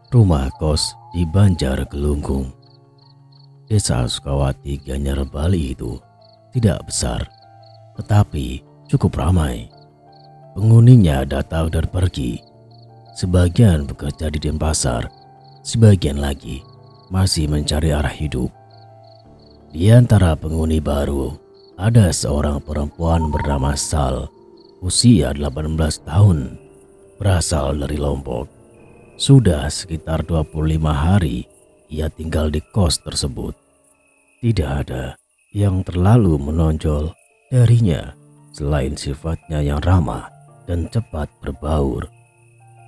Rumah kos di Banjargelunggung, Desa Sukawati, Gianyar, Bali itu tidak besar, tetapi cukup ramai. Penghuninya datang dan pergi. Sebagian bekerja di Denpasar, sebagian lagi masih mencari arah hidup. Di antara penghuni baru, ada seorang perempuan bernama Sal, usia 18 tahun, berasal dari Lombok. Sudah sekitar 25 hari ia tinggal di kos tersebut. Tidak ada yang terlalu menonjol darinya selain sifatnya yang ramah dan cepat berbaur.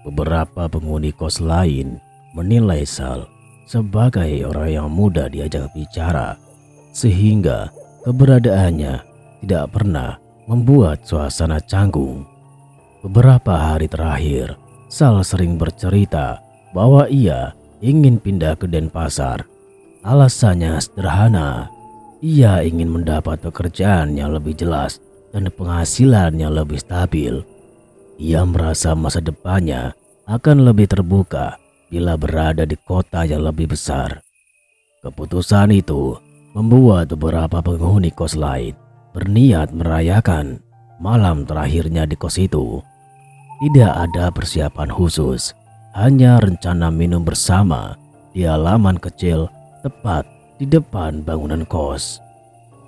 Beberapa penghuni kos lain menilai Sal sebagai orang yang mudah diajak bicara, sehingga keberadaannya tidak pernah membuat suasana canggung. Beberapa hari terakhir, Sal sering bercerita bahwa ia ingin pindah ke Denpasar. Alasannya sederhana, ia ingin mendapat pekerjaan yang lebih jelas dan penghasilan yang lebih stabil. Ia merasa masa depannya akan lebih terbuka bila berada di kota yang lebih besar. Keputusan itu membuat beberapa penghuni kos lain berniat merayakan malam terakhirnya di kos itu. Tidak ada persiapan khusus, hanya rencana minum bersama di halaman kecil tepat di depan bangunan kos.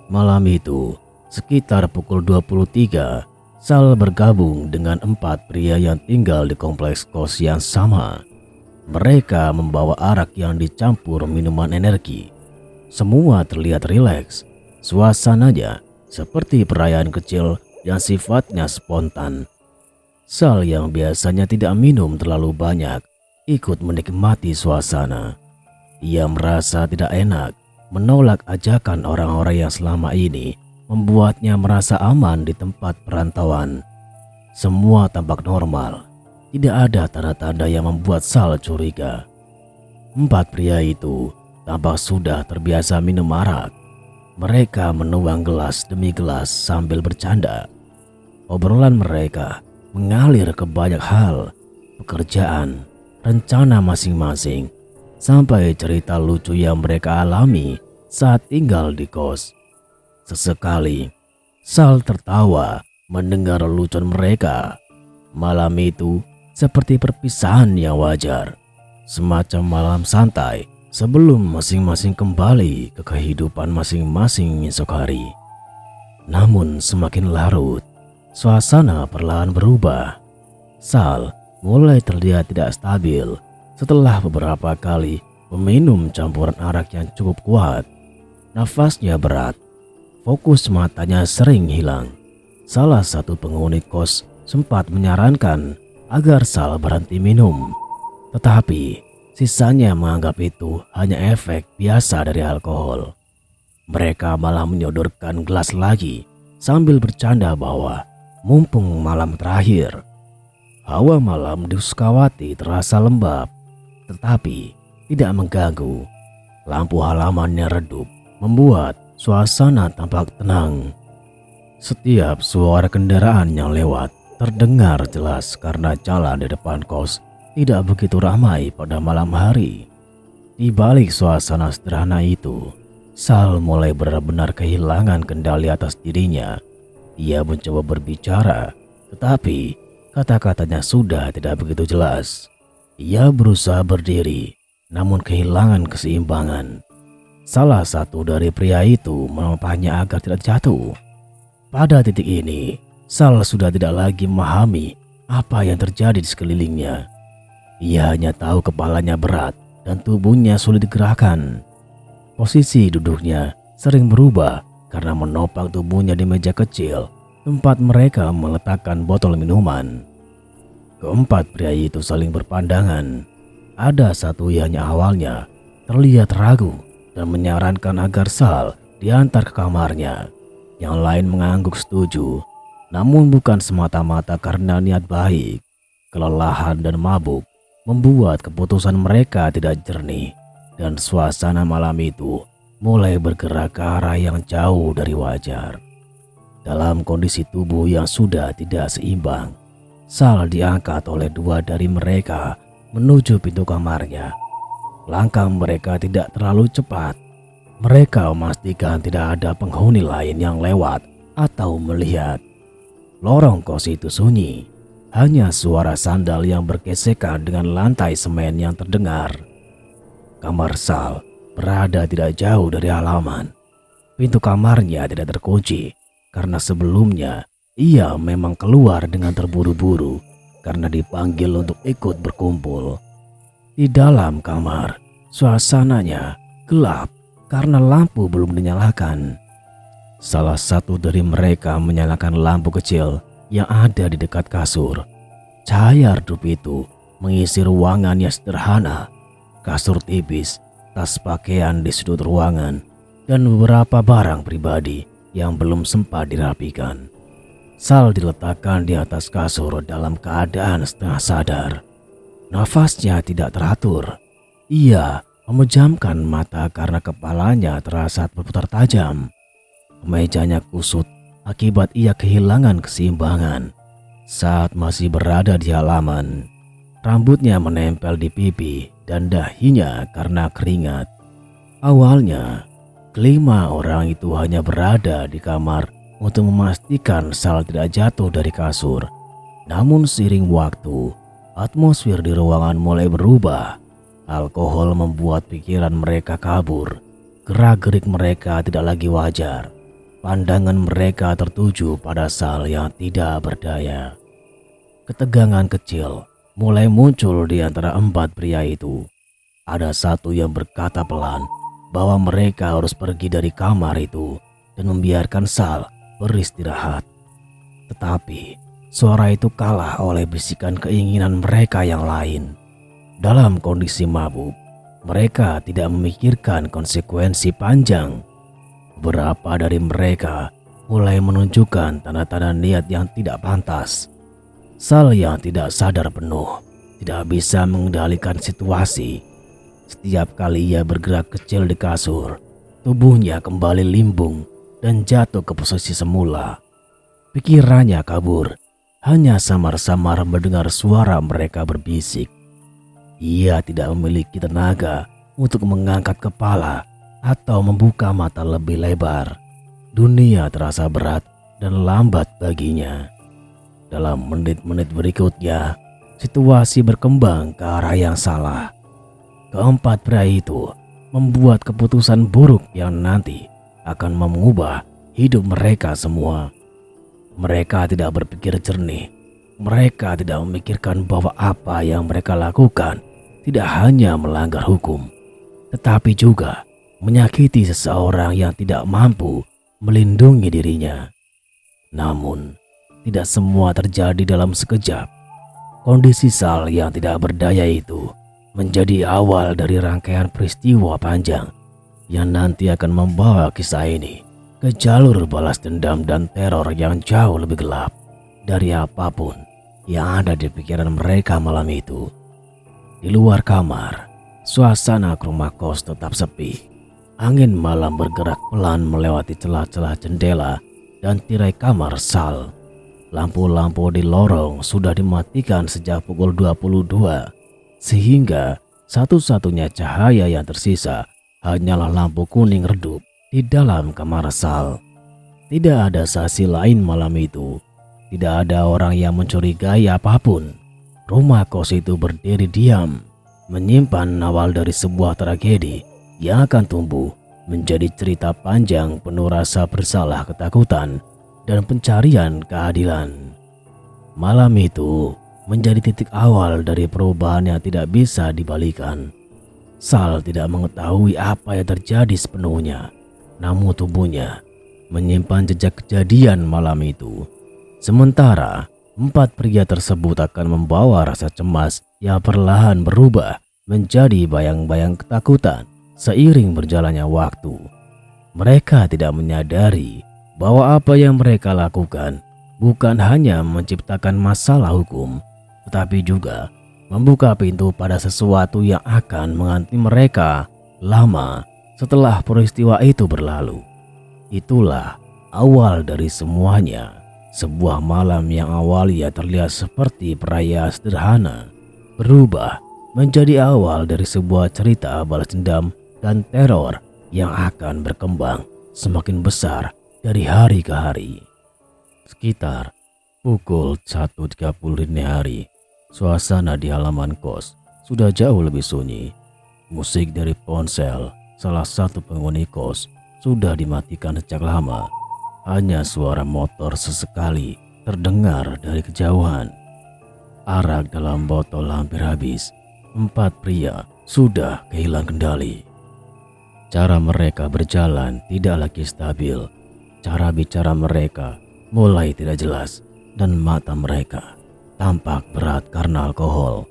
Malam itu, sekitar pukul 23, Sal bergabung dengan 4 pria yang tinggal di kompleks kos yang sama. Mereka membawa arak yang dicampur minuman energi. Semua terlihat rileks, suasananya seperti perayaan kecil yang sifatnya spontan. Sal yang biasanya tidak minum terlalu banyak ikut menikmati suasana. Ia merasa tidak enak menolak ajakan orang-orang yang selama ini membuatnya merasa aman di tempat perantauan. Semua tampak normal, tidak ada tanda-tanda yang membuat Sal curiga. 4 pria itu tampak sudah terbiasa minum arak. Mereka menuang gelas demi gelas sambil bercanda. Obrolan mereka mengalir ke banyak hal, pekerjaan, rencana masing-masing, sampai cerita lucu yang mereka alami saat tinggal di kos. Sesekali, Sal tertawa mendengar lelucon mereka. Malam itu seperti perpisahan yang wajar, semacam malam santai sebelum masing-masing kembali ke kehidupan masing-masing esok hari. Namun semakin larut, suasana perlahan berubah. Sal mulai terlihat tidak stabil setelah beberapa kali meminum campuran arak yang cukup kuat. Nafasnya berat, fokus matanya sering hilang. Salah satu penghuni kos sempat menyarankan agar Sal berhenti minum, tetapi sisanya menganggap itu hanya efek biasa dari alkohol. Mereka malah menyodorkan gelas lagi sambil bercanda bahwa mumpung malam terakhir. Hawa malam di Sukawati terasa lembab, tetapi tidak mengganggu. Lampu halamannya redup, membuat suasana tampak tenang. Setiap suara kendaraan yang lewat terdengar jelas karena jalan di depan kos tidak begitu ramai pada malam hari. Di balik suasana sederhana itu, Sal mulai benar-benar kehilangan kendali atas dirinya. Ia mencoba berbicara, tetapi kata-katanya sudah tidak begitu jelas. Ia berusaha berdiri, namun kehilangan keseimbangan. Salah satu dari pria itu menampaknya agar tidak jatuh. Pada titik ini, Sal sudah tidak lagi memahami apa yang terjadi di sekelilingnya. Ia hanya tahu kepalanya berat dan tubuhnya sulit digerakkan. Posisi duduknya sering berubah karena menopang tubuhnya di meja kecil tempat mereka meletakkan botol minuman. Keempat pria itu saling berpandangan. Ada satu yang awalnya terlihat ragu dan menyarankan agar Sal diantar ke kamarnya. Yang lain mengangguk setuju, namun bukan semata-mata karena niat baik. Kelelahan dan mabuk membuat keputusan mereka tidak jernih, dan suasana malam itu mulai bergerak ke arah yang jauh dari wajar. Dalam kondisi tubuh yang sudah tidak seimbang, Sal diangkat oleh dua dari mereka menuju pintu kamarnya. Langkah mereka tidak terlalu cepat. Mereka memastikan tidak ada penghuni lain yang lewat atau melihat. Lorong kos itu sunyi. Hanya suara sandal yang bergesekan dengan lantai semen yang terdengar. Kamar Sal berada tidak jauh dari halaman. Pintu kamarnya tidak terkunci karena sebelumnya ia memang keluar dengan terburu-buru karena dipanggil untuk ikut berkumpul. Di dalam kamar, suasananya gelap karena lampu belum dinyalakan. Salah satu dari mereka menyalakan lampu kecil yang ada di dekat kasur. Cahaya redup itu mengisi ruangan yang sederhana. Kasur tipis, tas pakaian di sudut ruangan, dan beberapa barang pribadi yang belum sempat dirapikan. Sal diletakkan di atas kasur dalam keadaan setengah sadar. Nafasnya tidak teratur. Ia memejamkan mata karena kepalanya terasa berputar tajam. Kemejanya kusut akibat ia kehilangan keseimbangan saat masih berada di halaman. Rambutnya menempel di pipi dan dahinya karena keringat. Awalnya, kelima orang itu hanya berada di kamar untuk memastikan Sal tidak jatuh dari kasur. Namun seiring waktu, atmosfer di ruangan mulai berubah. Alkohol membuat pikiran mereka kabur. Gerak-gerik mereka tidak lagi wajar. Pandangan mereka tertuju pada Sal yang tidak berdaya. Ketegangan kecil mulai muncul di antara empat pria itu. Ada satu yang berkata pelan bahwa mereka harus pergi dari kamar itu dan membiarkan Sal beristirahat. Tetapi suara itu kalah oleh bisikan keinginan mereka yang lain. Dalam kondisi mabuk, mereka tidak memikirkan konsekuensi panjang. Beberapa dari mereka mulai menunjukkan tanda-tanda niat yang tidak pantas. Sal yang tidak sadar penuh tidak bisa mengendalikan situasi. Setiap kali ia bergerak kecil di kasur, tubuhnya kembali limbung dan jatuh ke posisi semula. Pikirannya kabur, hanya samar-samar mendengar suara mereka berbisik. Ia tidak memiliki tenaga untuk mengangkat kepala atau membuka mata lebih lebar. Dunia terasa berat dan lambat baginya. Dalam menit-menit berikutnya, situasi berkembang ke arah yang salah. Keempat pria itu membuat keputusan buruk yang nanti akan mengubah hidup mereka semua. Mereka tidak berpikir jernih. Mereka tidak memikirkan bahwa apa yang mereka lakukan tidak hanya melanggar hukum, tetapi juga menyakiti seseorang yang tidak mampu melindungi dirinya. Namun, tidak semua terjadi dalam sekejap. Kondisi Sal yang tidak berdaya itu menjadi awal dari rangkaian peristiwa panjang yang nanti akan membawa kisah ini ke jalur balas dendam dan teror yang jauh lebih gelap dari apapun yang ada di pikiran mereka malam itu. Di luar kamar, suasana rumah kos tetap sepi. Angin malam bergerak pelan melewati celah-celah jendela dan tirai kamar Sal. Lampu-lampu di lorong sudah dimatikan sejak pukul 22, sehingga satu-satunya cahaya yang tersisa hanyalah lampu kuning redup di dalam kamar Sal. Tidak ada saksi lain malam itu. Tidak ada orang yang mencurigai apapun. Rumah kos itu berdiri diam, menyimpan awal dari sebuah tragedi yang akan tumbuh menjadi cerita panjang penuh rasa bersalah, ketakutan, dan pencarian keadilan. Malam itu menjadi titik awal dari perubahan yang tidak bisa dibalikan. Sal tidak mengetahui apa yang terjadi sepenuhnya, namun tubuhnya menyimpan jejak kejadian malam itu. Sementara empat pria tersebut akan membawa rasa cemas yang perlahan berubah menjadi bayang-bayang ketakutan seiring berjalannya waktu. Mereka tidak menyadari bahwa apa yang mereka lakukan bukan hanya menciptakan masalah hukum, tetapi juga membuka pintu pada sesuatu yang akan menganti mereka lama setelah peristiwa itu berlalu. Itulah awal dari semuanya. Sebuah malam yang awalnya terlihat seperti perayaan sederhana berubah menjadi awal dari sebuah cerita balas dendam dan teror yang akan berkembang semakin besar dari hari ke hari. Sekitar pukul 1.30 dini hari, suasana di halaman kos sudah jauh lebih sunyi. Musik dari ponsel salah satu penghuni kos sudah dimatikan sejak lama. Hanya suara motor sesekali terdengar dari kejauhan. Arak dalam botol hampir habis. 4 pria sudah kehilangan kendali. Cara mereka berjalan tidak lagi stabil. Cara bicara mereka mulai tidak jelas dan mata mereka tampak berat karena alkohol.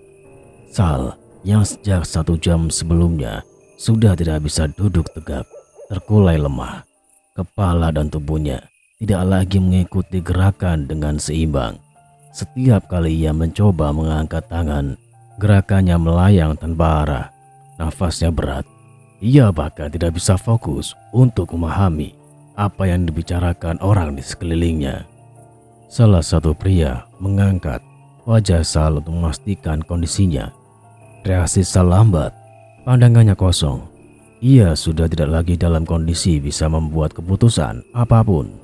Sal yang sejak 1 jam sebelumnya sudah tidak bisa duduk tegak, terkulai lemah. Kepala dan tubuhnya tidak lagi mengikuti gerakan dengan seimbang. Setiap kali ia mencoba mengangkat tangan, gerakannya melayang tanpa arah. Nafasnya berat. Ia bahkan tidak bisa fokus untuk memahami apa yang dibicarakan orang di sekelilingnya. Salah satu pria mengangkat wajah Sal untuk memastikan kondisinya. Reaksi Sal lambat, pandangannya kosong. Ia sudah tidak lagi dalam kondisi bisa membuat keputusan apapun.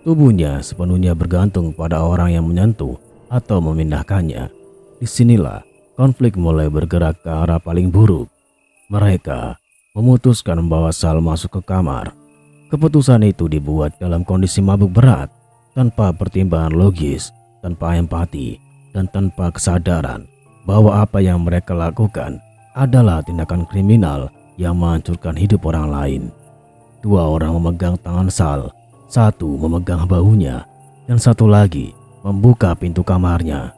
Tubuhnya sepenuhnya bergantung pada orang yang menyentuh atau memindahkannya. Disinilah konflik mulai bergerak ke arah paling buruk. Mereka memutuskan membawa Sal masuk ke kamar. Keputusan itu dibuat dalam kondisi mabuk berat, tanpa pertimbangan logis, tanpa empati, dan tanpa kesadaran bahwa apa yang mereka lakukan adalah tindakan kriminal yang menghancurkan hidup orang lain. 2 orang memegang tangan Sal, 1 memegang bahunya, dan 1 lagi membuka pintu kamarnya.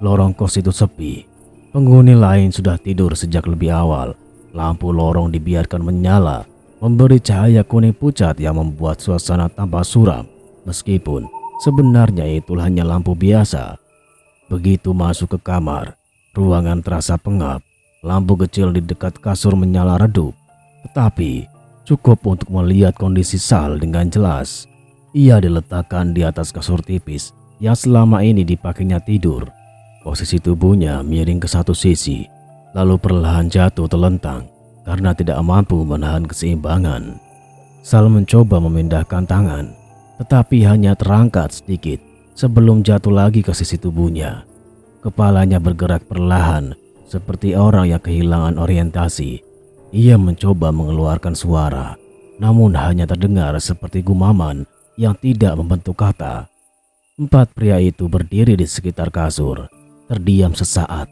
Lorong kos itu sepi. Penghuni lain sudah tidur sejak lebih awal. Lampu lorong dibiarkan menyala, memberi cahaya kuning pucat yang membuat suasana tampak suram, meskipun sebenarnya itu hanya lampu biasa. Begitu masuk ke kamar, ruangan terasa pengap. Lampu kecil di dekat kasur menyala redup, tetapi cukup untuk melihat kondisi Sal dengan jelas. Ia diletakkan di atas kasur tipis yang selama ini dipakainya tidur. Posisi tubuhnya miring ke satu sisi, lalu perlahan jatuh terlentang karena tidak mampu menahan keseimbangan. Sal mencoba memindahkan tangan, tetapi hanya terangkat sedikit sebelum jatuh lagi ke sisi tubuhnya. Kepalanya bergerak perlahan, seperti orang yang kehilangan orientasi. Ia mencoba mengeluarkan suara, namun hanya terdengar seperti gumaman yang tidak membentuk kata. 4 pria itu berdiri di sekitar kasur, terdiam sesaat.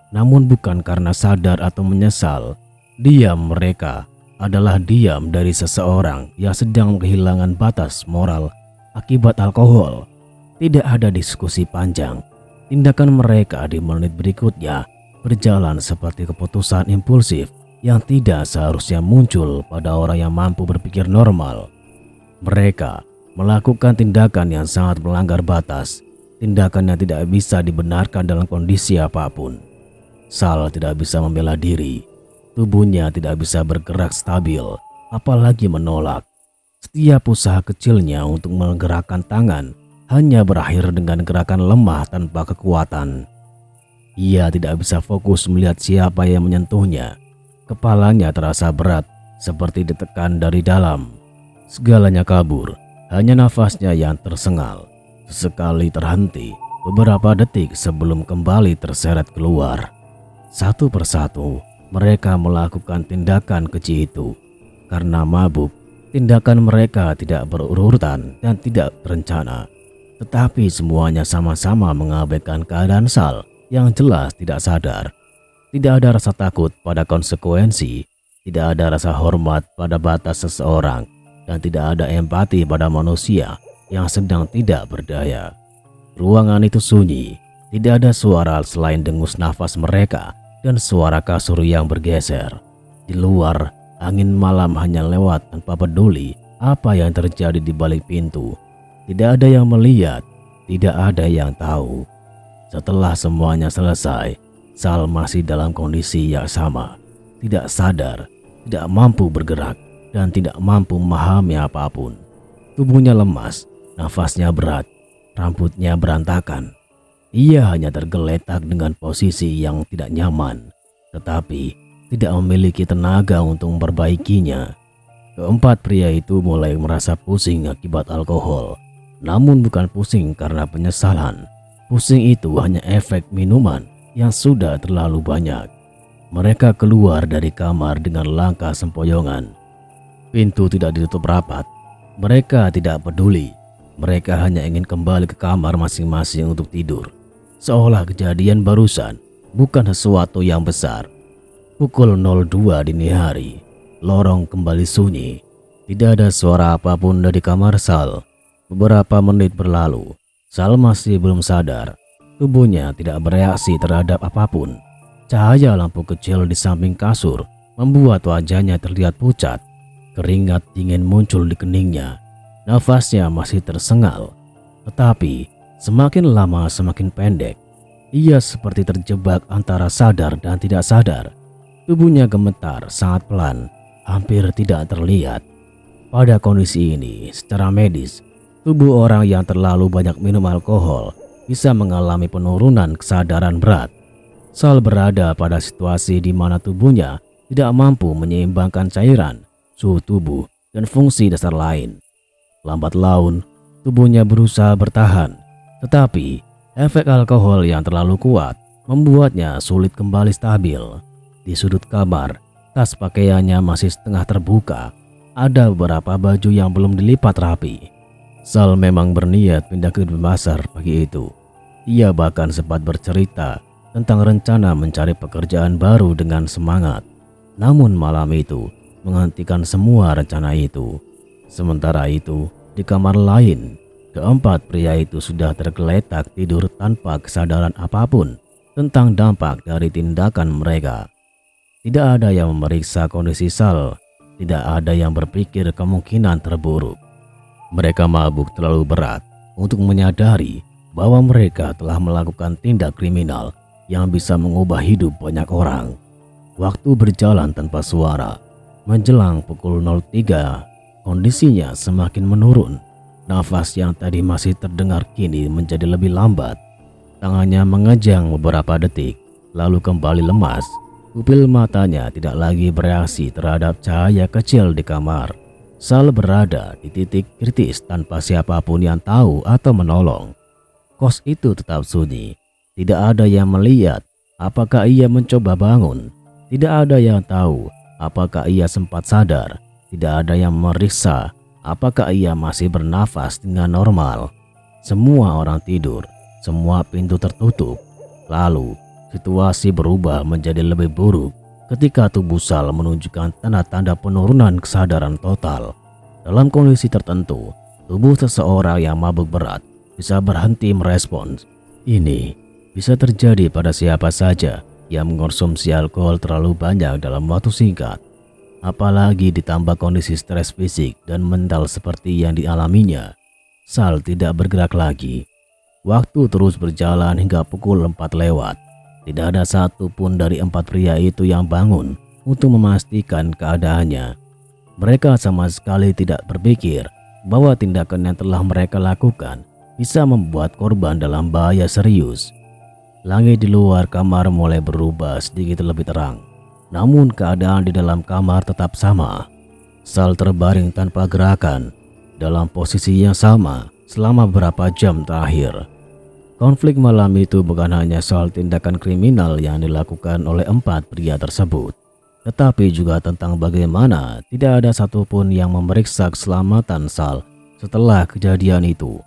Namun bukan karena sadar atau menyesal. Diam mereka adalah diam dari seseorang yang sedang kehilangan batas moral akibat alkohol. Tidak ada diskusi panjang. Tindakan mereka di menit berikutnya berjalan seperti keputusan impulsif yang tidak seharusnya muncul pada orang yang mampu berpikir normal. Mereka melakukan tindakan yang sangat melanggar batas, tindakan yang tidak bisa dibenarkan dalam kondisi apapun. Sal tidak bisa membela diri, tubuhnya tidak bisa bergerak stabil, apalagi menolak. Setiap usaha kecilnya untuk menggerakkan tangan hanya berakhir dengan gerakan lemah tanpa kekuatan. Ia tidak bisa fokus melihat siapa yang menyentuhnya. Kepalanya terasa berat, seperti ditekan dari dalam. Segalanya kabur, hanya nafasnya yang tersengal. Sesekali terhenti beberapa detik sebelum kembali terseret keluar. Satu persatu, mereka melakukan tindakan keji itu. Karena mabuk, tindakan mereka tidak berurutan dan tidak berencana. Tetapi semuanya sama-sama mengabaikan keadaan Sal yang jelas tidak sadar. Tidak ada rasa takut pada konsekuensi, tidak ada rasa hormat pada batas seseorang, dan tidak ada empati pada manusia yang sedang tidak berdaya. Ruangan itu sunyi, tidak ada suara selain dengus nafas mereka dan suara kasur yang bergeser. Di luar, angin malam hanya lewat tanpa peduli apa yang terjadi di balik pintu. Tidak ada yang melihat, tidak ada yang tahu. Setelah semuanya selesai, Sal masih dalam kondisi yang sama, tidak sadar, tidak mampu bergerak, dan tidak mampu memahami apapun. Tubuhnya lemas, nafasnya berat. Rambutnya berantakan. Ia hanya tergeletak dengan posisi yang tidak nyaman, tetapi tidak memiliki tenaga untuk memperbaikinya. Keempat pria itu mulai merasa pusing akibat alkohol, namun bukan pusing karena penyesalan. Pusing itu hanya efek minuman yang sudah terlalu banyak. Mereka keluar dari kamar dengan langkah sempoyongan. Pintu tidak ditutup rapat. Mereka tidak peduli. Mereka hanya ingin kembali ke kamar masing-masing untuk tidur. Seolah kejadian barusan bukan sesuatu yang besar. Pukul 02 dini hari, lorong kembali sunyi. Tidak ada suara apapun dari kamar Sal. Beberapa menit berlalu, Sal masih belum sadar. Tubuhnya tidak bereaksi terhadap apapun. Cahaya lampu kecil di samping kasur membuat wajahnya terlihat pucat. Keringat dingin muncul di keningnya. Nafasnya masih tersengal, tetapi semakin lama semakin pendek. Ia seperti terjebak antara sadar dan tidak sadar. Tubuhnya gemetar sangat pelan, hampir tidak terlihat. Pada kondisi ini, secara medis, tubuh orang yang terlalu banyak minum alkohol bisa mengalami penurunan kesadaran berat. Sal berada pada situasi di mana tubuhnya tidak mampu menyeimbangkan cairan, suhu tubuh, dan fungsi dasar lain. Lambat laun, tubuhnya berusaha bertahan, tetapi efek alkohol yang terlalu kuat membuatnya sulit kembali stabil. Di sudut kamar, tas pakaiannya masih setengah terbuka. Ada beberapa baju yang belum dilipat rapi. Sal memang berniat pindah ke Denpasar pagi itu. Ia bahkan sempat bercerita tentang rencana mencari pekerjaan baru dengan semangat. Namun malam itu menghentikan semua rencana itu. Sementara itu, di kamar lain, keempat pria itu sudah tergeletak tidur tanpa kesadaran apapun tentang dampak dari tindakan mereka. Tidak ada yang memeriksa kondisi Sal, tidak ada yang berpikir kemungkinan terburuk. Mereka mabuk terlalu berat untuk menyadari bahwa mereka telah melakukan tindak kriminal yang bisa mengubah hidup banyak orang. Waktu berjalan tanpa suara. Menjelang pukul 03, kondisinya semakin menurun. Nafas yang tadi masih terdengar kini menjadi lebih lambat. Tangannya mengejang beberapa detik, lalu kembali lemas. Pupil matanya tidak lagi bereaksi terhadap cahaya kecil di kamar. Sal berada di titik kritis tanpa siapapun yang tahu atau menolong. Kos itu tetap sunyi. Tidak ada yang melihat apakah ia mencoba bangun. Tidak ada yang tahu apakah ia sempat sadar. Tidak ada yang memeriksa apakah ia masih bernafas dengan normal. Semua orang tidur, semua pintu tertutup. Lalu situasi berubah menjadi lebih buruk ketika tubuh Sal menunjukkan tanda-tanda penurunan kesadaran total. Dalam kondisi tertentu, tubuh seseorang yang mabuk berat bisa berhenti merespons. Ini bisa terjadi pada siapa saja yang mengkonsumsi alkohol terlalu banyak dalam waktu singkat. Apalagi ditambah kondisi stres fisik dan mental seperti yang dialaminya. Sal tidak bergerak lagi. Waktu terus berjalan hingga pukul 4 lewat. Tidak ada satu pun dari empat pria itu yang bangun untuk memastikan keadaannya. Mereka sama sekali tidak berpikir bahwa tindakan yang telah mereka lakukan bisa membuat korban dalam bahaya serius. Langit di luar kamar mulai berubah sedikit lebih terang. Namun keadaan di dalam kamar tetap sama. Sal terbaring tanpa gerakan dalam posisi yang sama selama beberapa jam terakhir. Konflik malam itu bukan hanya soal tindakan kriminal yang dilakukan oleh empat pria tersebut, tetapi juga tentang bagaimana tidak ada satupun yang memeriksa keselamatan Sal setelah kejadian itu.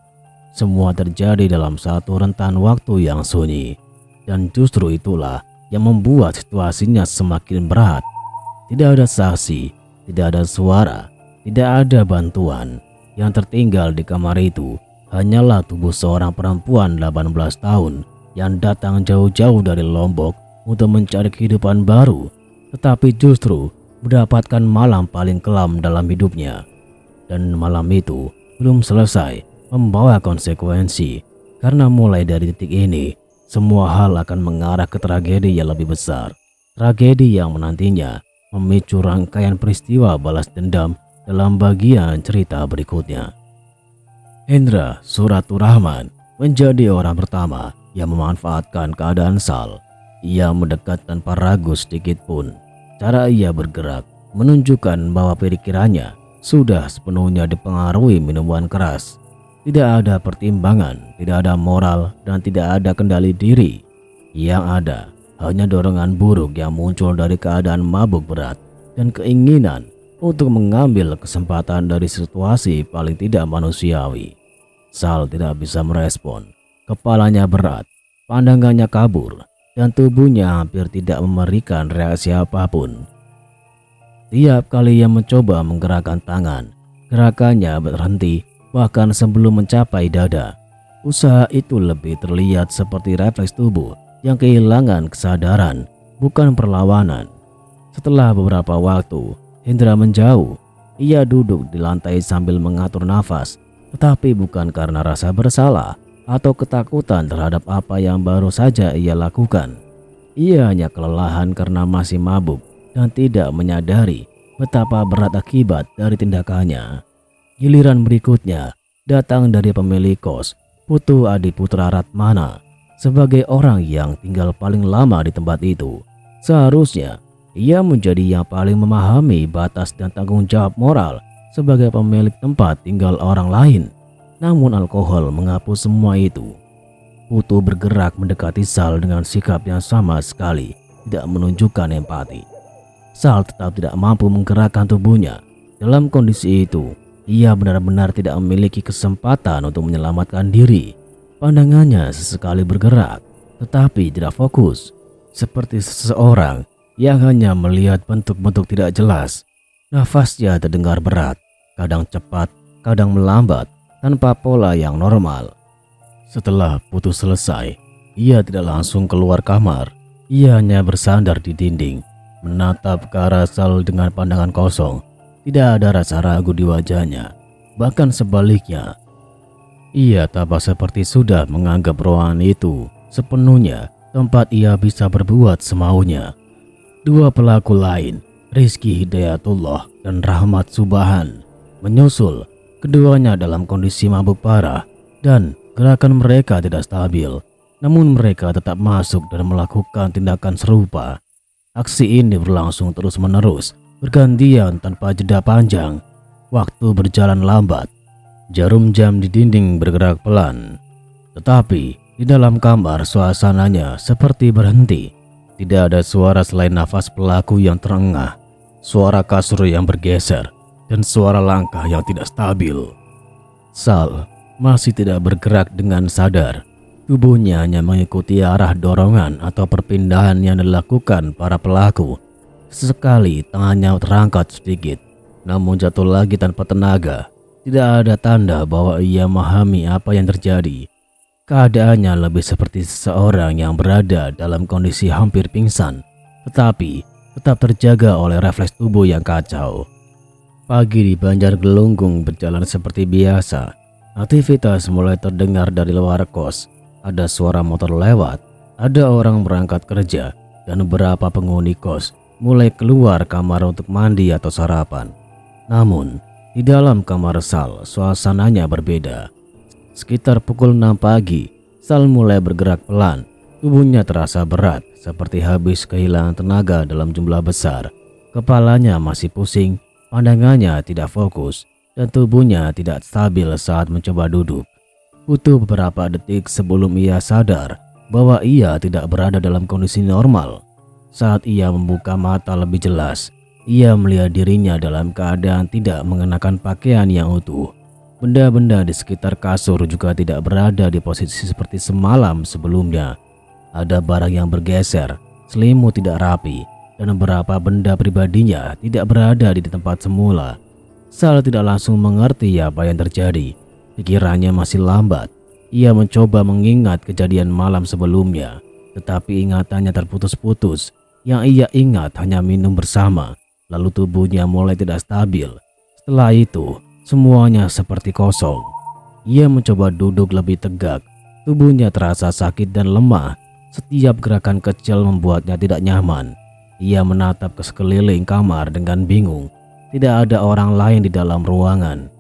Semua terjadi dalam satu rentan waktu yang sunyi. Dan justru itulah yang membuat situasinya semakin berat. Tidak ada saksi, tidak ada suara, tidak ada bantuan. Yang tertinggal di kamar itu hanyalah tubuh seorang perempuan 18 tahun yang datang jauh-jauh dari Lombok untuk mencari kehidupan baru, tetapi justru mendapatkan malam paling kelam dalam hidupnya. Dan malam itu belum selesai membawa konsekuensi, karena mulai dari titik ini semua hal akan mengarah ke tragedi yang lebih besar. Tragedi yang menantinya memicu rangkaian peristiwa balas dendam dalam bagian cerita berikutnya. Hendra Suraturahman menjadi orang pertama yang memanfaatkan keadaan Sal. Ia mendekat tanpa ragu sedikit pun. Cara ia bergerak menunjukkan bahwa pikirannya sudah sepenuhnya dipengaruhi minuman keras. Tidak ada pertimbangan, tidak ada moral, dan tidak ada kendali diri. Yang ada hanya dorongan buruk yang muncul dari keadaan mabuk berat dan keinginan untuk mengambil kesempatan dari situasi paling tidak manusiawi. Sal tidak bisa merespon. Kepalanya berat, pandangannya kabur, dan tubuhnya hampir tidak memberikan reaksi apapun. Tiap kali ia mencoba menggerakkan tangan, gerakannya berhenti bahkan sebelum mencapai dada. Usaha itu lebih terlihat seperti refleks tubuh yang kehilangan kesadaran, bukan perlawanan. Setelah beberapa waktu, Hendra menjauh. Ia duduk di lantai sambil mengatur nafas, tetapi bukan karena rasa bersalah atau ketakutan terhadap apa yang baru saja ia lakukan. Ia hanya kelelahan karena masih mabuk dan tidak menyadari betapa berat akibat dari tindakannya. Giliran berikutnya datang dari pemilik kos, Putu Adiputra Ratmana. Sebagai orang yang tinggal paling lama di tempat itu, seharusnya ia menjadi yang paling memahami batas dan tanggung jawab moral sebagai pemilik tempat tinggal orang lain. Namun alkohol menghapus semua itu. Putu bergerak mendekati Sal dengan sikap yang sama sekali tidak menunjukkan empati. Sal tetap tidak mampu menggerakkan tubuhnya. Dalam kondisi itu, ia benar-benar tidak memiliki kesempatan untuk menyelamatkan diri. Pandangannya sesekali bergerak, tetapi tidak fokus, seperti seseorang yang hanya melihat bentuk-bentuk tidak jelas. Nafasnya terdengar berat, kadang cepat, kadang melambat, tanpa pola yang normal. Setelah Putu selesai, ia tidak langsung keluar kamar. Ia hanya bersandar di dinding, menatap ke arah Sal dengan pandangan kosong. Tidak ada rasa ragu di wajahnya, bahkan sebaliknya. Ia tampak seperti sudah menganggap ruangan itu sepenuhnya tempat ia bisa berbuat semaunya. Dua pelaku lain, Rizky Hidayatullah dan Rahmat Subahan, menyusul. Keduanya dalam kondisi mabuk parah dan gerakan mereka tidak stabil. Namun mereka tetap masuk dan melakukan tindakan serupa. Aksi ini berlangsung terus-menerus, bergantian tanpa jeda panjang. Waktu berjalan lambat. Jarum jam di dinding bergerak pelan. Tetapi di dalam kamar suasananya seperti berhenti. Tidak ada suara selain nafas pelaku yang terengah, suara kasur yang bergeser, dan suara langkah yang tidak stabil. Sal masih tidak bergerak dengan sadar. Tubuhnya hanya mengikuti arah dorongan atau perpindahan yang dilakukan para pelaku. Sesekali tangannya terangkat sedikit, namun jatuh lagi tanpa tenaga. Tidak ada tanda bahwa ia memahami apa yang terjadi. Keadaannya lebih seperti seseorang yang berada dalam kondisi hampir pingsan, tetapi tetap terjaga oleh refleks tubuh yang kacau. Pagi di Banjargelunggung berjalan seperti biasa. Aktivitas mulai terdengar dari luar kos. Ada suara motor lewat, ada orang berangkat kerja, dan beberapa penghuni kos mulai keluar kamar untuk mandi atau sarapan. Namun, di dalam kamar Sal, suasananya berbeda. Sekitar pukul 6 pagi, Sal mulai bergerak pelan. Tubuhnya terasa berat, seperti habis kehilangan tenaga dalam jumlah besar. Kepalanya masih pusing, pandangannya tidak fokus, dan tubuhnya tidak stabil saat mencoba duduk. Butuh beberapa detik sebelum ia sadar bahwa ia tidak berada dalam kondisi normal. Saat ia membuka mata lebih jelas, ia melihat dirinya dalam keadaan tidak mengenakan pakaian yang utuh. Benda-benda di sekitar kasur juga tidak berada di posisi seperti semalam sebelumnya. Ada barang yang bergeser, selimut tidak rapi, dan beberapa benda pribadinya tidak berada di tempat semula. Sal tidak langsung mengerti apa yang terjadi. Pikirannya masih lambat. Ia mencoba mengingat kejadian malam sebelumnya, tetapi ingatannya terputus-putus. Yang ia ingat hanya minum bersama, lalu tubuhnya mulai tidak stabil. Setelah itu, semuanya seperti kosong. Ia mencoba duduk lebih tegak. Tubuhnya terasa sakit dan lemah. Setiap gerakan kecil membuatnya tidak nyaman. Ia menatap ke sekeliling kamar dengan bingung. Tidak ada orang lain di dalam ruangan.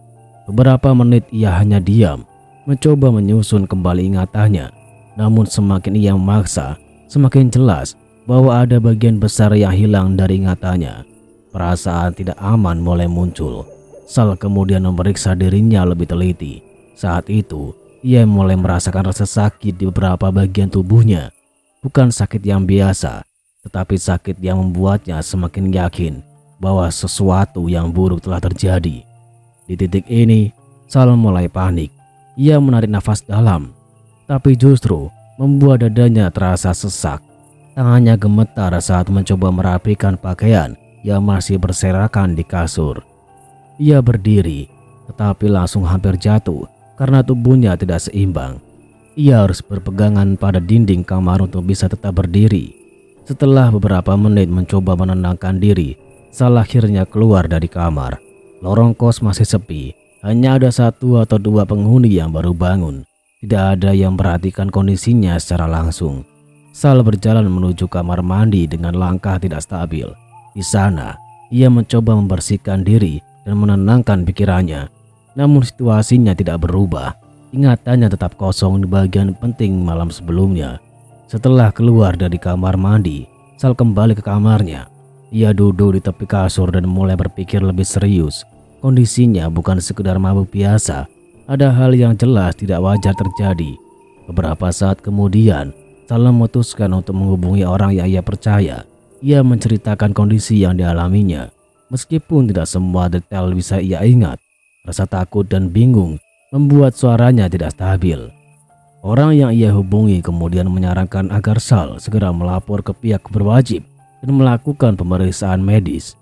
Beberapa menit ia hanya diam. mencoba menyusun kembali ingatannya. Namun semakin ia memaksa, semakin jelas bahwa ada bagian besar yang hilang dari ingatannya. Perasaan tidak aman mulai muncul. Sal kemudian memeriksa dirinya lebih teliti. Saat itu, ia mulai merasakan rasa sakit di beberapa bagian tubuhnya. Bukan sakit yang biasa, tetapi sakit yang membuatnya semakin yakin bahwa sesuatu yang buruk telah terjadi. Di titik ini, Sal mulai panik. Ia menarik nafas dalam, tapi justru membuat dadanya terasa sesak. Tangannya gemetar saat mencoba merapikan pakaian yang masih berserakan di kasur. Ia berdiri, tetapi langsung hampir jatuh karena tubuhnya tidak seimbang. Ia harus berpegangan pada dinding kamar untuk bisa tetap berdiri. Setelah beberapa menit mencoba menenangkan diri, Sal akhirnya keluar dari kamar. Lorong kos masih sepi, hanya ada 1 atau 2 penghuni yang baru bangun. Tidak ada yang memperhatikan kondisinya secara langsung. Sal berjalan menuju kamar mandi dengan langkah tidak stabil. Di sana, ia mencoba membersihkan diri dan menenangkan pikirannya. Namun situasinya tidak berubah. Ingatannya tetap kosong di bagian penting malam sebelumnya. Setelah keluar dari kamar mandi, Sal kembali ke kamarnya. Ia duduk di tepi kasur dan mulai berpikir lebih serius. Kondisinya bukan sekedar mabuk biasa. Ada hal yang jelas tidak wajar terjadi. Beberapa saat kemudian, Sal memutuskan untuk menghubungi orang yang ia percaya. Ia menceritakan kondisi yang dialaminya. Meskipun tidak semua detail bisa ia ingat, rasa takut dan bingung membuat suaranya tidak stabil. Orang yang ia hubungi kemudian menyarankan agar Sal segera melapor ke pihak berwajib dan melakukan pemeriksaan medis.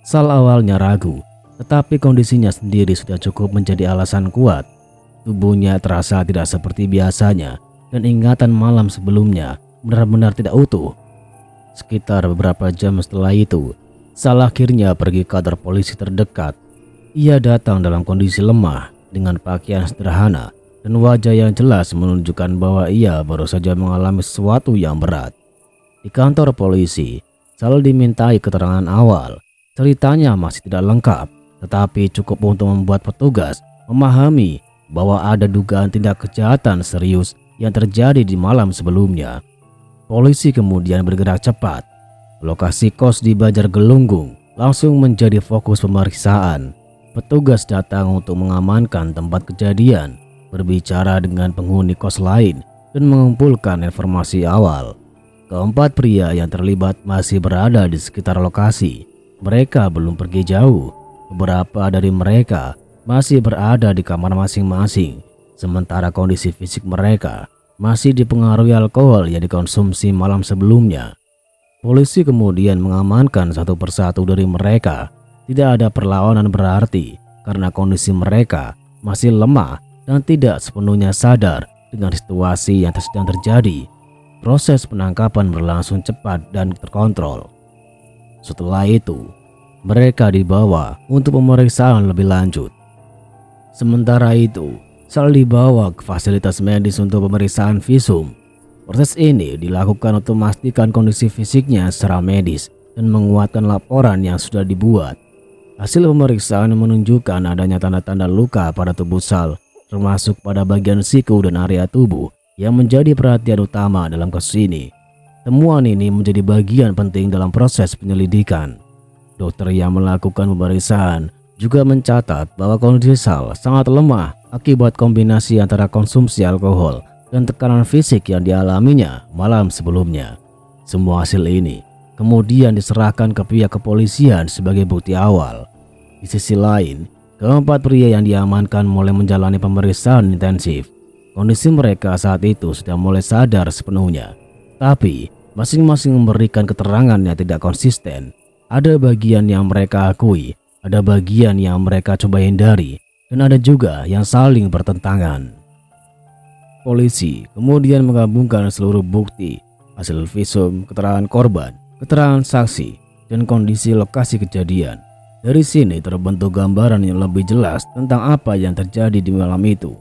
Sal awalnya ragu, tetapi kondisinya sendiri sudah cukup menjadi alasan kuat. Tubuhnya terasa tidak seperti biasanya dan ingatan malam sebelumnya benar-benar tidak utuh. Sekitar beberapa jam setelah itu, Sal akhirnya pergi ke kantor polisi terdekat. Ia datang dalam kondisi lemah dengan pakaian sederhana dan wajah yang jelas menunjukkan bahwa ia baru saja mengalami sesuatu yang berat. Di kantor polisi, Sal dimintai keterangan awal. Ceritanya masih tidak lengkap, tetapi cukup untuk membuat petugas memahami bahwa ada dugaan tindak kejahatan serius yang terjadi di malam sebelumnya. Polisi kemudian bergerak cepat. Lokasi kos di Banjargelunggung langsung menjadi fokus pemeriksaan. Petugas datang untuk mengamankan tempat kejadian, berbicara dengan penghuni kos lain, dan mengumpulkan informasi awal. Keempat pria yang terlibat masih berada di sekitar lokasi. Mereka belum pergi jauh. Beberapa dari mereka masih berada di kamar masing-masing, sementara kondisi fisik mereka masih dipengaruhi alkohol yang dikonsumsi malam sebelumnya. Polisi kemudian mengamankan satu persatu dari mereka. Tidak ada perlawanan berarti karena kondisi mereka masih lemah dan tidak sepenuhnya sadar dengan situasi yang sedang terjadi. Proses penangkapan berlangsung cepat dan terkontrol. Setelah itu, mereka dibawa untuk pemeriksaan lebih lanjut. Sementara itu, Sal dibawa ke fasilitas medis untuk pemeriksaan visum. Proses ini dilakukan untuk memastikan kondisi fisiknya secara medis dan menguatkan laporan yang sudah dibuat. Hasil pemeriksaan menunjukkan adanya tanda-tanda luka pada tubuh Sal, termasuk pada bagian siku dan area tubuh yang menjadi perhatian utama dalam kasus ini. Temuan ini menjadi bagian penting dalam proses penyelidikan. Dokter yang melakukan pemeriksaan juga mencatat bahwa kondisi Sal sangat lemah akibat kombinasi antara konsumsi alkohol dan tekanan fisik yang dialaminya malam sebelumnya. Semua hasil ini kemudian diserahkan ke pihak kepolisian sebagai bukti awal. Di sisi lain, keempat pria yang diamankan mulai menjalani pemeriksaan intensif. Kondisi mereka saat itu sudah mulai sadar sepenuhnya, tapi masing-masing memberikan keterangan yang tidak konsisten. Ada bagian yang mereka akui, ada bagian yang mereka coba hindari, dan ada juga yang saling bertentangan. Polisi kemudian menggabungkan seluruh bukti, hasil visum, keterangan korban, keterangan saksi, dan kondisi lokasi kejadian. Dari sini terbentuk gambaran yang lebih jelas tentang apa yang terjadi di malam itu.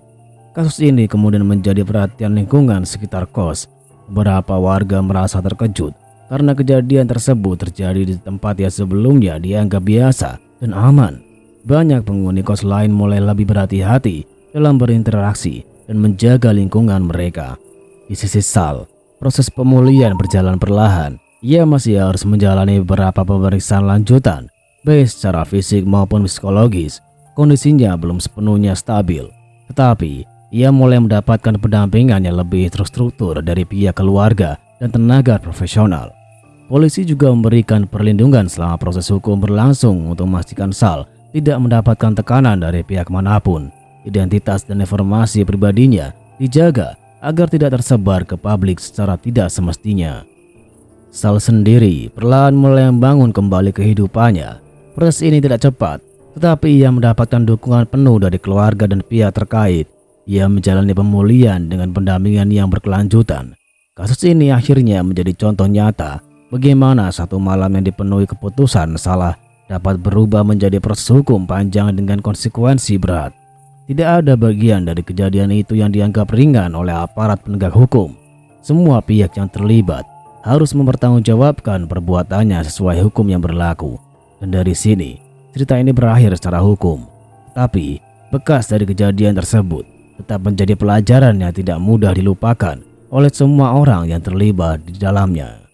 Kasus ini kemudian menjadi perhatian lingkungan sekitar kos. Beberapa warga merasa terkejut karena kejadian tersebut terjadi di tempat yang sebelumnya dianggap biasa dan aman. Banyak penghuni kos lain mulai lebih berhati-hati dalam berinteraksi dan menjaga lingkungan mereka. Di sisi Sal, proses pemulihan berjalan perlahan. Ia masih harus menjalani beberapa pemeriksaan lanjutan, baik secara fisik maupun psikologis. Kondisinya belum sepenuhnya stabil, tetapi ia mulai mendapatkan pendampingan yang lebih terstruktur dari pihak keluarga dan tenaga profesional. Polisi juga memberikan perlindungan selama proses hukum berlangsung untuk memastikan Sal tidak mendapatkan tekanan dari pihak manapun. Identitas dan informasi pribadinya dijaga agar tidak tersebar ke publik secara tidak semestinya. Sal sendiri perlahan mulai membangun kembali kehidupannya. Proses ini tidak cepat, tetapi ia mendapatkan dukungan penuh dari keluarga dan pihak terkait. Ia menjalani pemulihan dengan pendampingan yang berkelanjutan. Kasus ini akhirnya menjadi contoh nyata bagaimana satu malam yang dipenuhi keputusan salah dapat berubah menjadi proses hukum panjang dengan konsekuensi berat. Tidak ada bagian dari kejadian itu yang dianggap ringan oleh aparat penegak hukum. Semua pihak yang terlibat harus mempertanggungjawabkan perbuatannya sesuai hukum yang berlaku. Dan dari sini, cerita ini berakhir secara hukum. Tapi, bekas dari kejadian tersebut tetap menjadi pelajaran yang tidak mudah dilupakan oleh semua orang yang terlibat di dalamnya.